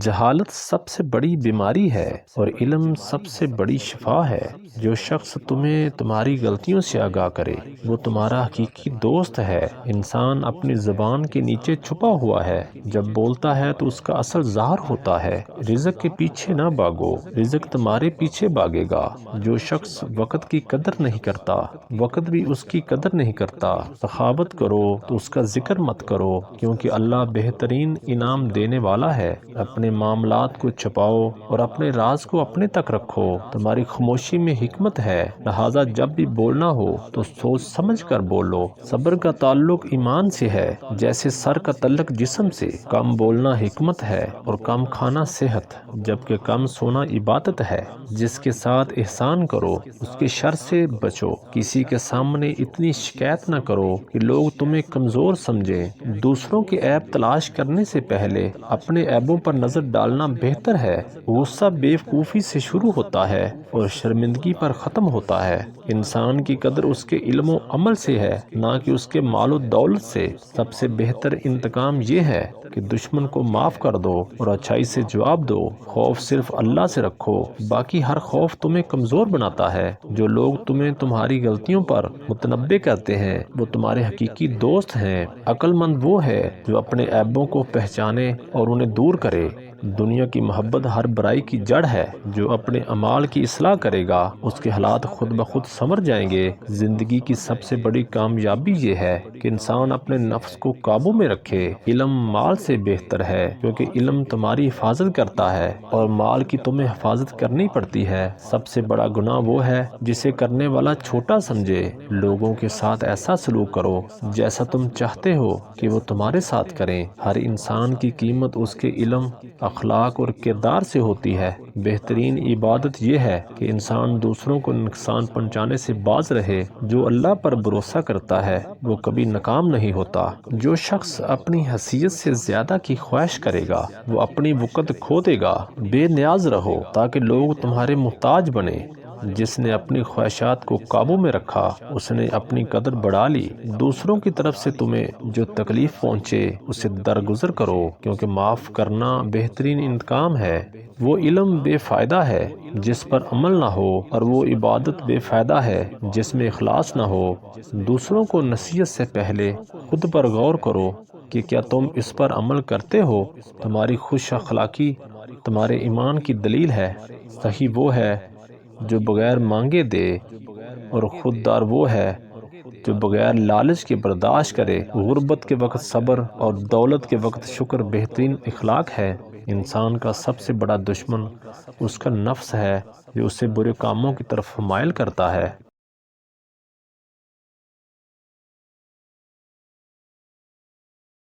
جہالت سب سے بڑی بیماری ہے اور علم سب سے بڑی شفا ہے۔ جو شخص تمہیں تمہاری غلطیوں سے آگاہ کرے وہ تمہارا حقیقی دوست ہے۔ انسان اپنی زبان کے نیچے چھپا ہوا ہے، جب بولتا ہے تو اس کا اصل ظاہر ہوتا ہے۔ رزق کے پیچھے نہ بھاگو، رزق تمہارے پیچھے بھاگے گا۔ جو شخص وقت کی قدر نہیں کرتا وقت بھی اس کی قدر نہیں کرتا۔ سخاوت کرو تو اس کا ذکر مت کرو، کیونکہ اللہ بہترین انعام دینے والا ہے۔ اپنے معاملات کو چھپاؤ اور اپنے راز کو اپنے تک رکھو۔ تمہاری خاموشی میں حکمت ہے، لہذا جب بھی بولنا ہو تو سوچ سمجھ کر بولو۔ صبر کا تعلق ایمان سے ہے جیسے سر کا تعلق جسم سے۔ کم بولنا حکمت ہے اور کم کھانا صحت، جبکہ کم سونا عبادت ہے۔ جس کے ساتھ احسان کرو اس کے شر سے بچو۔ کسی کے سامنے اتنی شکایت نہ کرو کہ لوگ تمہیں کمزور سمجھیں۔ دوسروں کے عیب تلاش کرنے سے پہلے اپنے عیبوں پر نظر ڈالنا بہتر ہے۔ غصہ بے وقوفی سے شروع ہوتا ہے اور شرمندگی پر ختم ہوتا ہے۔ انسان کی قدر اس کے علم و عمل سے ہے، نہ کہ اس کے مال و دولت سے۔ سب سے بہتر انتقام یہ ہے کہ دشمن کو معاف کر دو اور اچھائی سے جواب دو۔ خوف صرف اللہ سے رکھو، باقی ہر خوف تمہیں کمزور بناتا ہے۔ جو لوگ تمہیں تمہاری غلطیوں پر متنبع کرتے ہیں وہ تمہارے حقیقی دوست ہیں۔ عقل مند وہ ہے جو اپنے عیبوں کو پہچانے اور انہیں دور کرے۔ دنیا کی محبت ہر برائی کی جڑ ہے۔ جو اپنے اعمال کی اصلاح کرے گا اس کے حالات خود بخود سنور جائیں گے۔ زندگی کی سب سے بڑی کامیابی یہ ہے کہ انسان اپنے نفس کو قابو میں رکھے۔ علم مال سے بہتر ہے، کیونکہ علم تمہاری حفاظت کرتا ہے اور مال کی تمہیں حفاظت کرنی پڑتی ہے۔ سب سے بڑا گناہ وہ ہے جسے کرنے والا چھوٹا سمجھے۔ لوگوں کے ساتھ ایسا سلوک کرو جیسا تم چاہتے ہو کہ وہ تمہارے ساتھ کریں۔ ہر انسان کی قیمت اس کے علم، اخلاق اور کردار سے ہوتی ہے۔ بہترین عبادت یہ ہے کہ انسان دوسروں کو نقصان پہنچانے سے باز رہے۔ جو اللہ پر بھروسہ کرتا ہے وہ کبھی ناکام نہیں ہوتا۔ جو شخص اپنی حیثیت سے زیادہ کی خواہش کرے گا وہ اپنی وقت کھو دے گا۔ بے نیاز رہو تاکہ لوگ تمہارے محتاج بنیں۔ جس نے اپنی خواہشات کو قابو میں رکھا اس نے اپنی قدر بڑھا لی۔ دوسروں کی طرف سے تمہیں جو تکلیف پہنچے اسے درگزر کرو، کیونکہ معاف کرنا بہترین انتقام ہے۔ وہ علم بے فائدہ ہے جس پر عمل نہ ہو، اور وہ عبادت بے فائدہ ہے جس میں اخلاص نہ ہو۔ دوسروں کو نصیحت سے پہلے خود پر غور کرو کہ کیا تم اس پر عمل کرتے ہو۔ تمہاری خوش اخلاقی تمہارے ایمان کی دلیل ہے۔ صحیح وہ ہے جو بغیر مانگے دے، اور خوددار وہ ہے جو بغیر لالچ کے برداشت کرے۔ غربت کے وقت صبر اور دولت کے وقت شکر بہترین اخلاق ہے۔ انسان کا سب سے بڑا دشمن اس کا نفس ہے جو اسے برے کاموں کی طرف مائل کرتا ہے۔